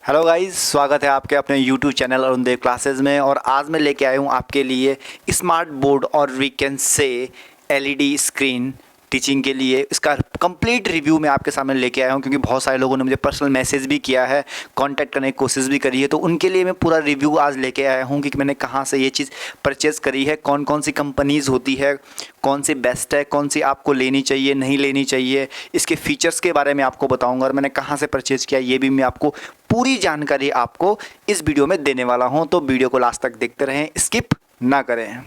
Hello guys, स्वागत है आपके अपने YouTube channel Arun Dev classes में। और आज मैं लेके आया हूँ आपके लिए स्मार्ट बोर्ड और we can say LED screen teaching के लिए। इसका कंप्लीट रिव्यू मैं आपके सामने लेके आया हूँ, क्योंकि बहुत सारे लोगों ने मुझे पर्सनल मैसेज भी किया है, कांटेक्ट करने की कोशिश भी करी है। तो उनके लिए मैं पूरा रिव्यू आज लेके आया हूँ कि मैंने कहाँ से ये चीज़ परचेज़ करी है, कौन कौन सी कंपनीज़ होती है, कौन सी बेस्ट है, कौन सी आपको लेनी चाहिए नहीं लेनी चाहिए, इसके फ़ीचर्स के बारे में आपको बताऊँगा और मैंने कहाँ से परचेज़ किया ये भी मैं आपको पूरी जानकारी आपको इस वीडियो में देने वाला हूँ। तो वीडियो को लास्ट तक देखते रहें, स्किप ना करें।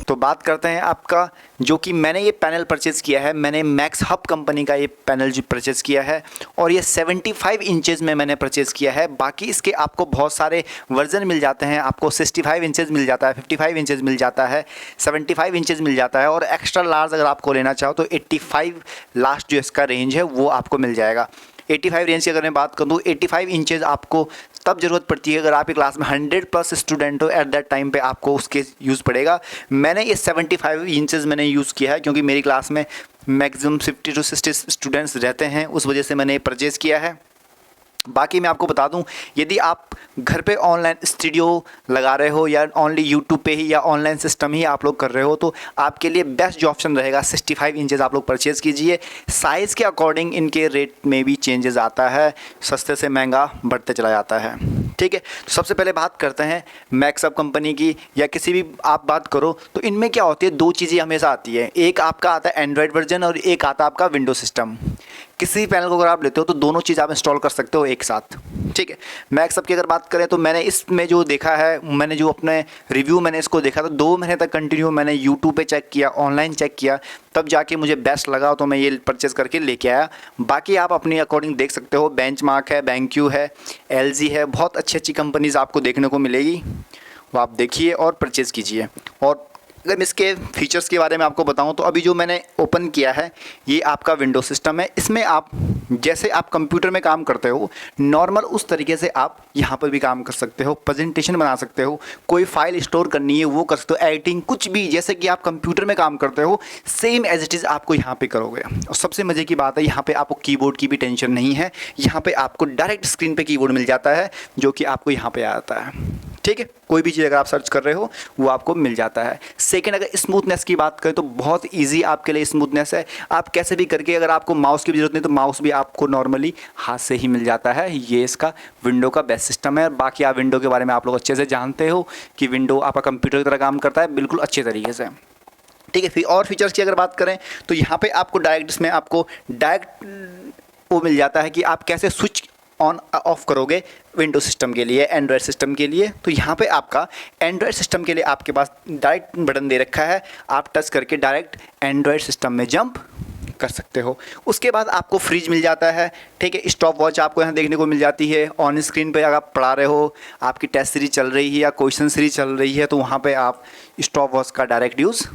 तो बात करते हैं आपका जो कि मैंने ये पैनल परचेज़ किया है। मैंने मैक्स हब कंपनी का ये पैनल जो परचेज़ किया है और ये 75 इंचेस में मैंने परचेज़ किया है। बाकी इसके आपको बहुत सारे वर्जन मिल जाते हैं, आपको 65 इंचेस मिल जाता है, 55 इंचेस मिल जाता है, 75 इंचेस मिल जाता है और एक्स्ट्रा लार्ज अगर आपको लेना चाहो तो 85 लास्ट जो इसका रेंज है वो आपको मिल जाएगा। 85 रेंज की अगर मैं बात करूँ, 85 इंचेस आपको तब ज़रूरत पड़ती है अगर आपकी क्लास में 100+ स्टूडेंट हो। एट दैट टाइम पे आपको उसके यूज़ पड़ेगा। मैंने ये 75 इंचेस मैंने यूज़ किया है, क्योंकि मेरी क्लास में मैक्सिमम 50 to 60 स्टूडेंट्स रहते हैं, उस वजह से मैंने ये परचेज़ किया है। बाकी मैं आपको बता दूं, यदि आप घर पे ऑनलाइन स्टूडियो लगा रहे हो या ओनली यूट्यूब पे ही या ऑनलाइन सिस्टम ही आप लोग कर रहे हो, तो आपके लिए बेस्ट जो ऑप्शन रहेगा 65 इंचेस आप लोग परचेज़ कीजिए। साइज़ के अकॉर्डिंग इनके रेट में भी चेंजेस आता है, सस्ते से महंगा बढ़ते चला जाता है। ठीक है, तो सबसे पहले बात करते हैं मैक्सअप कंपनी की या किसी भी आप बात करो तो इनमें क्या होती है, दो चीज़ें हमेशा आती है। एक आपका आता है एंड्रॉयड वर्जन और एक आता है आपका विंडो सिस्टम। किसी भी पैनल को अगर आप लेते हो तो दोनों चीज़ आप इंस्टॉल कर सकते हो एक साथ। ठीक है, मैक्सअप की अगर बात करें तो मैंने इसमें जो देखा है, मैंने जो अपने रिव्यू मैंने इसको देखा तो 2 महीने तक कंटिन्यू मैंने यूट्यूब पे चेक किया, ऑनलाइन चेक किया, तब जाके मुझे बेस्ट लगा तो मैं ये परचेज़ करके लेके आया। बाकी आप अपनी अकॉर्डिंग देख सकते हो, बेंचमार्क है, बैंक्यू है, एलजी है, बहुत अच्छी अच्छी कंपनीज़ आपको देखने को मिलेगी, वो आप देखिए और परचेज़ कीजिए। और अगर मैं इसके फीचर्स के बारे में आपको बताऊं तो अभी जो मैंने ओपन किया है ये आपका विंडो सिस्टम है। इसमें आप जैसे आप कंप्यूटर में काम करते हो नॉर्मल, उस तरीके से आप यहाँ पर भी काम कर सकते हो, प्रेजेंटेशन बना सकते हो, कोई फाइल स्टोर करनी है वो कर सकते हो, एडिटिंग कुछ भी जैसे कि आप कंप्यूटर में काम करते हो सेम एज इट इज़ आपको यहाँ पे करोगे। और सबसे मज़े की बात है यहाँ पे आपको कीबोर्ड की भी टेंशन नहीं है, यहाँ पे आपको डायरेक्ट स्क्रीन पे कीबोर्ड मिल जाता है जो कि आपको यहाँ पे आता है। ठीक है, कोई भी चीज़ अगर आप सर्च कर रहे हो वो आपको मिल जाता है। सेकंड, अगर स्मूथनेस की बात करें तो बहुत इजी आपके लिए स्मूथनेस है। आप कैसे भी करके, अगर आपको माउस की भी जरूरत नहीं तो माउस भी आपको नॉर्मली हाथ से ही मिल जाता है। ये इसका विंडो का बेस्ट सिस्टम है। बाकी आप विंडो के बारे में आप लोग अच्छे से जानते हो कि विंडो आपका कंप्यूटर की तरह काम करता है बिल्कुल अच्छे तरीके से। ठीक है, फिर और फीचर्स की अगर बात करें तो यहाँ पर आपको डायरेक्ट इसमें आपको डायरेक्ट वो मिल जाता है कि आप कैसे स्विच ऑन ऑफ करोगे विंडो सिस्टम के लिए, एंड्रॉयड सिस्टम के लिए। तो यहाँ पे आपका एंड्रॉयड सिस्टम के लिए आपके पास डायरेक्ट बटन दे रखा है, आप टच करके डायरेक्ट एंड्रॉयड सिस्टम में जंप कर सकते हो। उसके बाद आपको फ्रिज मिल जाता है। ठीक है, स्टॉप वॉच आपको यहाँ देखने को मिल जाती है। ऑन स्क्रीन पे अगर आप पढ़ा रहे हो, आपकी टेस्ट सीरीज चल रही है या क्वेश्चन सीरीज चल रही है तो वहाँ पे आप स्टॉप वॉच का डायरेक्ट यूज़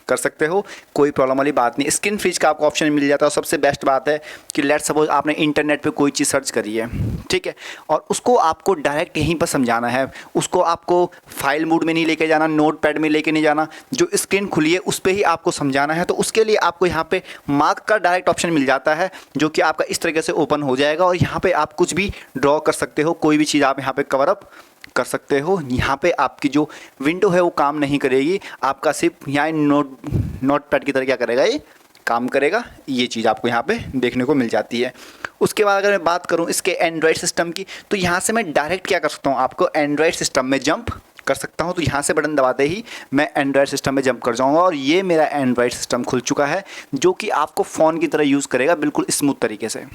कर सकते हो, कोई प्रॉब्लम वाली बात नहीं। स्क्रीन फ्रीज का आपको ऑप्शन मिल जाता है। और सबसे बेस्ट बात है कि लेट सपोज आपने इंटरनेट पे कोई चीज़ सर्च करी है, ठीक है, और उसको आपको डायरेक्ट यहीं पर समझाना है, उसको आपको फाइल मोड में नहीं लेके जाना, नोट पैड में लेके नहीं जाना, जो स्क्रीन खुली है उस पर ही आपको समझाना है। तो उसके लिए आपको यहाँ पे मार्क का डायरेक्ट ऑप्शन मिल जाता है जो कि आपका इस तरीके से ओपन हो जाएगा और यहाँ पर आप कुछ भी ड्रॉ कर सकते हो, कोई भी चीज़ आप यहाँ पर कवर अप कर सकते हो। यहाँ पे आपकी जो विंडो है वो काम नहीं करेगी, आपका सिर्फ यहाँ नोट पैड की तरह क्या करेगा, ये काम करेगा। ये चीज़ आपको यहाँ पे देखने को मिल जाती है। उसके बाद अगर मैं बात करूँ इसके एंड्रॉयड सिस्टम की तो यहाँ से मैं डायरेक्ट क्या कर सकता हूँ, आपको एंड्रॉयड सिस्टम में जंप कर सकता हूँ। तो यहाँ से बटन दबाते ही मैं एंड्रॉयड सिस्टम में जंप कर जाऊँगा और ये मेरा एंड्रॉयड सिस्टम खुल चुका है जो कि आपको फ़ोन की तरह यूज़ करेगा बिल्कुल स्मूथ तरीके से।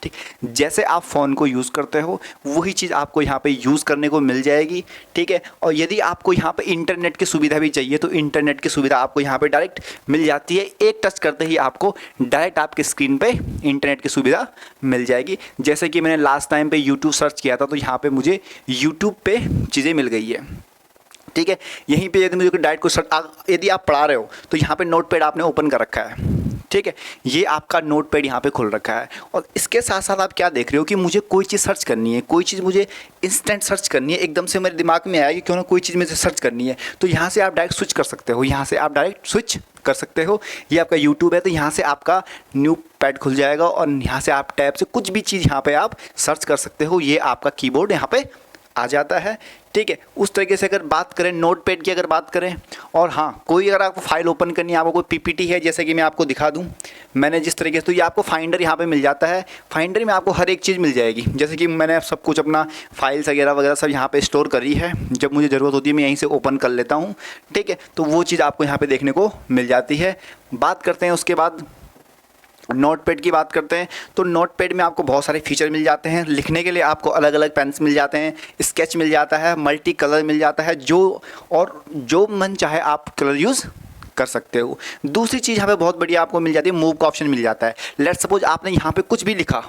ठीक, जैसे आप फ़ोन को यूज़ करते हो वही चीज़ आपको यहाँ पे यूज़ करने को मिल जाएगी। ठीक है, और यदि आपको यहाँ पे इंटरनेट की सुविधा भी चाहिए तो इंटरनेट की सुविधा आपको यहाँ पे डायरेक्ट मिल जाती है। एक टच करते ही आपको डायरेक्ट आपके स्क्रीन पे इंटरनेट की सुविधा मिल जाएगी। जैसे कि मैंने लास्ट टाइम पे यूट्यूब सर्च किया था तो यहाँ पे मुझे यूट्यूब पे चीज़ें मिल गई है। ठीक है, यहीं पे यदि मुझे डायरेक्ट को यदि आप पढ़ा रहे हो तो यहाँ पे नोट पैड आपने ओपन कर रखा है। ठीक है, ये आपका नोटपैड यहाँ पे खुल रखा है और इसके साथ साथ आप क्या देख रहे हो कि मुझे कोई चीज़ सर्च करनी है, कोई चीज़ मुझे इंस्टेंट सर्च करनी है, एकदम से मेरे दिमाग में आया कि क्यों ना कोई चीज़ मुझे सर्च करनी है, तो यहाँ से आप डायरेक्ट स्विच कर सकते हो, यहाँ से आप डायरेक्ट स्विच कर सकते हो। ये आपका यूट्यूब है तो यहाँ से आपका न्यू पैड खुल जाएगा और यहाँ से आप टैब से कुछ भी चीज़ यहाँ पे आप सर्च कर सकते हो। ये आपका कीबोर्ड यहाँ पे आ जाता है, ठीक है। उस तरीके से अगर बात करें नोटपैड की, अगर बात करें, और हाँ, कोई अगर आपको फाइल ओपन करनी है, आपको कोई पीपीटी है, जैसे कि मैं आपको दिखा दूं मैंने जिस तरीके से, तो ये आपको फाइंडर यहाँ पे मिल जाता है। फाइंडर में आपको हर एक चीज़ मिल जाएगी, जैसे कि मैंने सब कुछ अपना फाइल्स वगैरह वगैरह सब यहाँ पे स्टोर करी है, जब मुझे ज़रूरत होती है मैं यहीं से ओपन कर लेता हूँ, ठीक है। तो वो चीज़ आपको यहाँ पर देखने को मिल जाती है। बात करते हैं उसके बाद नोटपैड की बात करते हैं, तो नोटपैड में आपको बहुत सारे फीचर मिल जाते हैं। लिखने के लिए आपको अलग अलग पेन्स मिल जाते हैं, स्केच मिल जाता है, मल्टी कलर मिल जाता है, जो मन चाहे आप कलर यूज़ कर सकते हो। दूसरी चीज़ यहाँ पे बहुत बढ़िया आपको मिल जाती है, मूव का ऑप्शन मिल जाता है। लेट्स सपोज आपने यहाँ पे कुछ भी लिखा,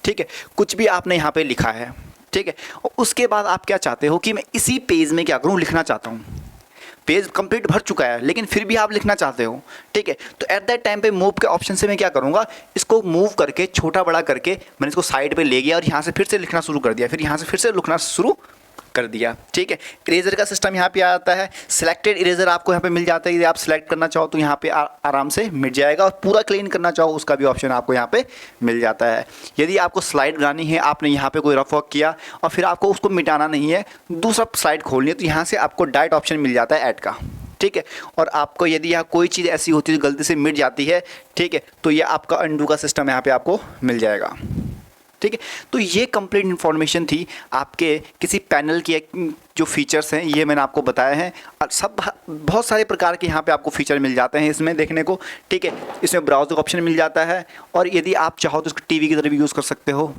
ठीक है, कुछ भी आपने यहाँ पे लिखा है, ठीक है, और उसके बाद आप क्या चाहते हो कि मैं इसी पेज में क्या करूँ, लिखना चाहता हूँ। पेज कंप्लीट भर चुका है लेकिन फिर भी आप लिखना चाहते हो, ठीक है, तो एट दैट टाइम पे मूव के ऑप्शन से मैं क्या करूँगा, इसको मूव करके छोटा बड़ा करके मैंने इसको साइड पे ले गया और यहाँ से फिर से लिखना शुरू कर दिया, फिर यहाँ से फिर से लिखना शुरू कर दिया, ठीक है। इरेजर का सिस्टम यहाँ पे आता है। सिलेक्टेड इरेजर आपको यहाँ पे मिल जाता है, यदि आप सिलेक्ट करना चाहो तो यहाँ पे आराम से मिट जाएगा, और पूरा क्लीन करना चाहो उसका भी ऑप्शन आपको यहाँ पे मिल जाता है। यदि आपको स्लाइड बनानी है, आपने यहाँ पे कोई रफ वर्क किया और फिर आपको उसको मिटाना नहीं है, दूसरा स्लाइड खोलनी है, तो यहाँ से आपको डायरेक्ट ऑप्शन मिल जाता है ऐड का, ठीक है। और आपको यदि यहाँ कोई चीज़ ऐसी होती है जो गलती से मिट जाती है, ठीक है, तो ये आपका अंडू का सिस्टम यहाँ पे आपको मिल जाएगा, ठीक है। तो ये कंप्लीट इन्फॉर्मेशन थी आपके किसी पैनल की जो फीचर्स हैं, ये मैंने आपको बताया है। और सब बहुत सारे प्रकार के यहाँ पे आपको फीचर मिल जाते हैं इसमें देखने को, ठीक है। इसमें ब्राउज़र का ऑप्शन मिल जाता है और यदि आप चाहो तो इसको टीवी की तरह भी यूज़ कर सकते हो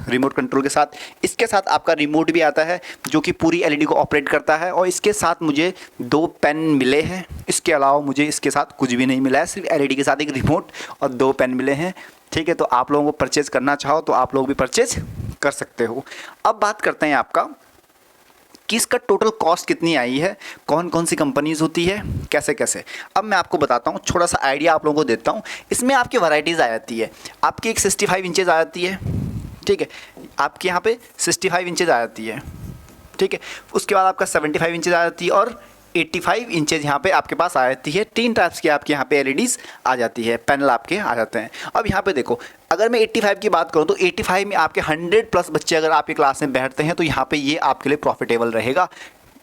रिमोट कंट्रोल के साथ। इसके साथ आपका रिमोट भी आता है जो कि पूरी एलईडी को ऑपरेट करता है, और इसके साथ मुझे 2 पेन मिले हैं, इसके अलावा मुझे इसके साथ कुछ भी नहीं मिला है, सिर्फ एलईडी के साथ एक रिमोट और 2 पेन मिले हैं, ठीक है। तो आप लोगों को परचेज़ करना चाहो तो आप लोग भी परचेज़ कर सकते हो। अब बात करते हैं आपका कि इसका टोटल कॉस्ट कितनी आई है, कौन कौन सी कंपनीज़ होती है, कैसे कैसे। अब मैं आपको बताता हूँ, थोड़ा सा आइडिया आप लोगों को देता हूँ। इसमें आपकी वैरायटीज़ आ जाती है, आपकी एक 65 इंचेस आ जाती है, ठीक है, आपके यहाँ पे 65 इंचेस आ जाती है, ठीक है। उसके बाद आपका 75 इंचेस आ जाती है और 85 इंचेस यहाँ पे आपके पास आ जाती है। 3 टाइप्स की आपके यहाँ पे एलईडीज़ आ जाती है, पैनल आपके आ जाते हैं। अब यहाँ पे देखो, अगर मैं 85 की बात करूँ तो 85 में आपके 100+ बच्चे अगर आपकी क्लास में बैठते हैं तो यहाँ पे ये आपके लिए प्रॉफिटेबल रहेगा,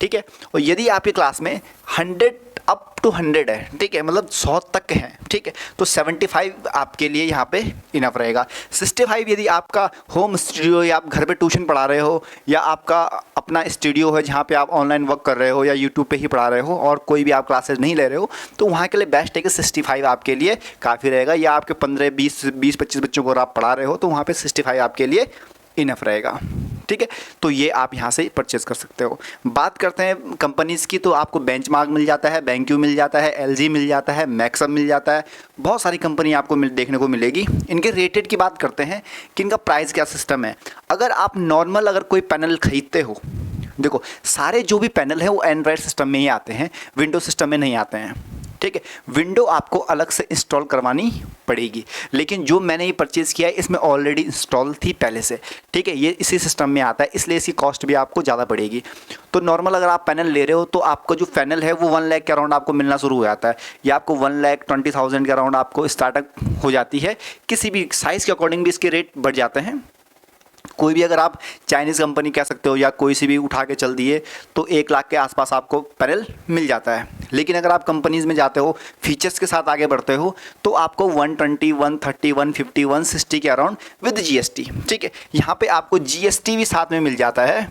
ठीक है। और यदि आपकी क्लास में 100 अप टू 100 है, ठीक है, मतलब 100 तक हैं, ठीक है, तो 75 आपके लिए यहाँ पे इनफ रहेगा। 65 यदि आपका होम स्टूडियो या आप घर पे ट्यूशन पढ़ा रहे हो, या आपका अपना स्टूडियो है जहाँ पे आप ऑनलाइन वर्क कर रहे हो या यूट्यूब पे ही पढ़ा रहे हो और कोई भी आप क्लासेस नहीं ले रहे हो, तो वहाँ के लिए बेस्ट है कि 65 आपके लिए काफ़ी रहेगा। या आपके 15, 20, 25 बच्चों को अगर आप पढ़ा रहे हो तो वहाँ पर 65 आपके लिए इनफ रहेगा, ठीक है। तो ये आप यहाँ से परचेज़ कर सकते हो। बात करते हैं कंपनीज़ की, तो आपको बेंचमार्क मिल जाता है, BenQ मिल जाता है, LG मिल जाता है, मैक्सअप मिल जाता है, बहुत सारी कंपनी आपको देखने को मिलेगी। इनके रेटेड की बात करते हैं कि इनका प्राइस क्या सिस्टम है। अगर आप नॉर्मल अगर कोई पैनल ख़रीदते हो, देखो सारे जो भी पैनल हैं वो एंड्रॉयड सिस्टम में ही आते हैं, विंडो सिस्टम में नहीं आते हैं, ठीक है। विंडो आपको अलग से इंस्टॉल करवानी पड़ेगी, लेकिन जो मैंने ये परचेज़ किया है इसमें ऑलरेडी इंस्टॉल थी पहले से, ठीक है। ये इसी सिस्टम में आता है, इसलिए इसकी कॉस्ट भी आपको ज़्यादा पड़ेगी। तो नॉर्मल अगर आप पैनल ले रहे हो तो आपका जो पैनल है वो 1 लाख के अराउंड आपको मिलना शुरू हो जाता है, या आपको 1,20,000 के अराउंड आपको स्टार्टअप हो जाती है। किसी भी साइज़ के अकॉर्डिंग भी इसके रेट बढ़ जाते हैं। कोई भी अगर आप चाइनीज़ कंपनी कह सकते हो या कोई सी भी उठा के चल दिए तो 1 लाख के आसपास आपको पैनल मिल जाता है। लेकिन अगर आप कंपनीज़ में जाते हो, फीचर्स के साथ आगे बढ़ते हो, तो आपको 120, 130, 150, 160 के अराउंड विद GST, ठीक है। यहाँ पे आपको GST भी साथ में मिल जाता है,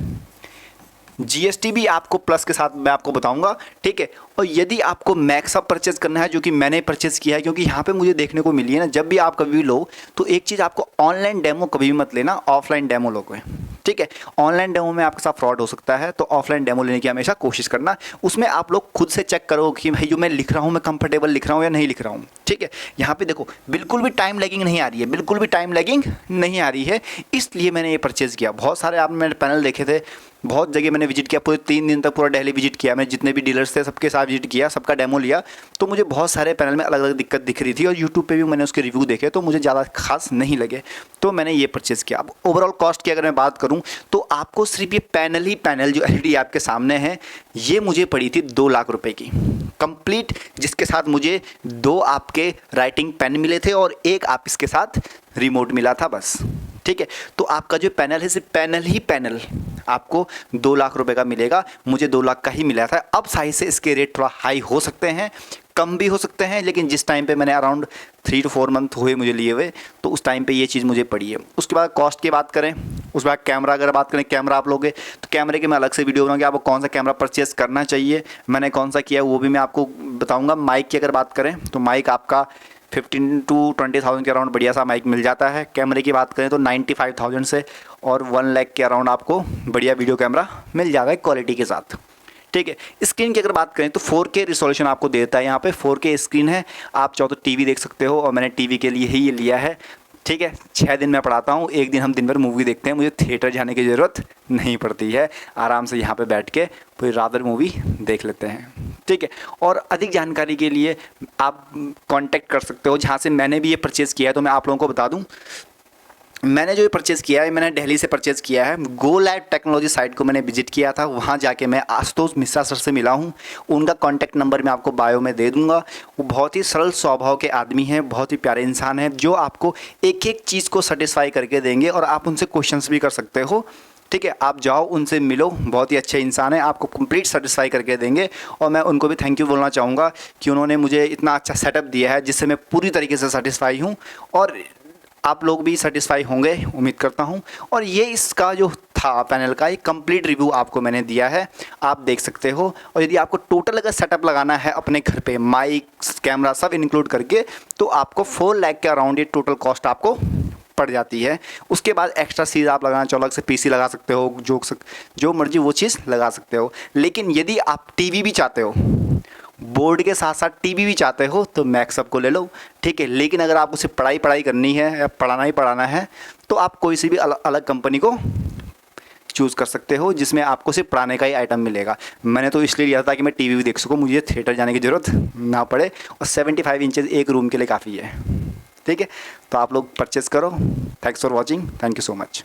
GST भी आपको प्लस के साथ मैं आपको बताऊंगा, ठीक है। और यदि आपको मैक्सअप परचेज करना है, जो कि मैंने परचेज़ किया है, क्योंकि यहाँ पे मुझे देखने को मिली है ना, जब भी आप कभी भी लो तो एक चीज़ आपको ऑनलाइन डेमो कभी भी मत लेना, ऑफलाइन डेमो लोगे, ठीक है। ऑनलाइन डेमो में आपके साथ फ्रॉड हो सकता है, तो ऑफलाइन डेमो लेने की हमेशा कोशिश करना। उसमें आप लोग खुद से चेक करो कि भाई जो मैं लिख रहा हूँ मैं कंफर्टेबल लिख रहा हूँ या नहीं लिख रहा हूँ, ठीक है। यहाँ पे देखो बिल्कुल भी टाइम लैगिंग नहीं आ रही है, बिल्कुल भी टाइम लैगिंग नहीं आ रही है, इसलिए मैंने ये परचेज़ किया। बहुत सारे आपने मैंने पैनल देखे थे बहुत जगह मैंने विजिट किया, पूरे 3 दिन तक पूरा दिल्ली विजिट किया, मैं जितने भी डीलर्स थे सबके साथ विजिट किया, सबका डेमो लिया। तो मुझे बहुत सारे पैनल में अलग अलग दिक्कत दिख रही थी और यूट्यूब पे भी मैंने उसके रिव्यू देखे तो मुझे ज़्यादा खास नहीं लगे, तो मैंने ये परचेज़ किया। अब ओवरऑल कॉस्ट की अगर मैं बात करूँ तो आपको सिर्फ ये पैनल ही पैनल जो LED आपके सामने है ये मुझे पड़ी थी 2 लाख रुपए की कंप्लीट, जिसके साथ मुझे 2 आपके राइटिंग पेन मिले थे और एक आप इसके साथ रिमोट मिला था बस। ठीक है, तो आपका जो पैनल है सिर्फ पैनल ही पैनल आपको 2 लाख रुपए का मिलेगा, मुझे 2 लाख का ही मिला था। अब साइज से इसके रेट थोड़ा हाई हो सकते हैं, कम भी हो सकते हैं, लेकिन जिस टाइम पे मैंने अराउंड 3 to 4 मंथ हुए मुझे लिए हुए, तो उस टाइम पे ये चीज़ मुझे पड़ी है। उसके बाद कॉस्ट की बात करें, उसके बाद कैमरा अगर बात करें, कैमरा आप लोगे तो कैमरे के मैं अलग से वीडियो बनाऊंगा, आपको कौन सा कैमरा परचेज़ करना चाहिए, मैंने कौन सा किया वो भी मैं आपको बताऊँगा। माइक की अगर बात करें तो माइक आपका 15 to 20,000 के अराउंड बढ़िया सा माइक मिल जाता है। कैमरे की बात करें तो 95,000 से और 1 लाख के अराउंड आपको बढ़िया वीडियो कैमरा मिल जाएगा क्वालिटी के साथ। ठीक है, स्क्रीन की अगर बात करें तो 4K रिजोल्यूशन आपको देता है, यहाँ पे 4K स्क्रीन है, आप चाहो तो टीवी देख सकते हो और मैंने टीवी के लिए ही ये लिया है। ठीक है, 6 दिन मैं पढ़ाता हूँ, एक दिन हम दिन भर मूवी देखते हैं, मुझे थिएटर जाने की ज़रूरत नहीं पड़ती है, आराम से यहाँ पे बैठ के पूरी रात भर मूवी देख लेते हैं। ठीक है, और अधिक जानकारी के लिए आप कांटेक्ट कर सकते हो जहाँ से मैंने भी ये परचेज़ किया है। तो मैं आप लोगों को बता दूँ, मैंने जो ये परचेज़ किया है मैंने दिल्ली से परचेज़ किया है। गो लैब टेक्नोलॉजी साइट को मैंने विजिट किया था, वहाँ जाके मैं आशुतोष मिश्रा सर से मिला हूँ, उनका कॉन्टैक्ट नंबर मैं आपको बायो में दे दूँगा। वो बहुत ही सरल स्वभाव के आदमी हैं, बहुत ही प्यारे इंसान हैं, जो आपको एक एक चीज़ को सेटिस्फाई करके देंगे और आप उनसे क्वेश्चंस भी कर सकते हो। ठीक है, आप जाओ उनसे मिलो, बहुत ही अच्छे इंसान हैं, आपको कंप्लीट सेटिस्फाई करके देंगे। और मैं उनको भी थैंक यू बोलना चाहूँगा कि उन्होंने मुझे इतना अच्छा सेटअप दिया है जिससे मैं पूरी तरीके से सेटिस्फाई हूँ और आप लोग भी सेटिस्फाई होंगे उम्मीद करता हूँ। और ये इसका जो था पैनल का एक कंप्लीट रिव्यू आपको मैंने दिया है, आप देख सकते हो। और यदि आपको टोटल अगर सेटअप लगाना है अपने घर पे, माइक कैमरा सब इंक्लूड करके, तो आपको 4 लाख के अराउंड ये टोटल कॉस्ट आपको पड़ जाती है। उसके बाद एक्स्ट्रा चीज़ आप लगाना चाहो, अलग से PC लगा सकते हो, जो मर्जी वो चीज़ लगा सकते हो। लेकिन यदि आप टीवी भी चाहते हो, बोर्ड के साथ साथ टीवी भी चाहते हो, तो मैक्स अप को ले लो। ठीक है, लेकिन अगर आप उसे पढ़ाई करनी है या पढ़ाना ही पढ़ाना है तो आप कोई सी भी अलग कंपनी को चूज़ कर सकते हो जिसमें आपको सिर्फ पढ़ाने का ही आइटम मिलेगा। मैंने तो इसलिए लिया था कि मैं टीवी भी देख सकूँ, मुझे थिएटर जाने की ज़रूरत ना पड़े, और 75 इंचेस एक रूम के लिए काफ़ी है। ठीक है, तो आप लोग परचेज़ करो। Thanks for watching, thank you so much.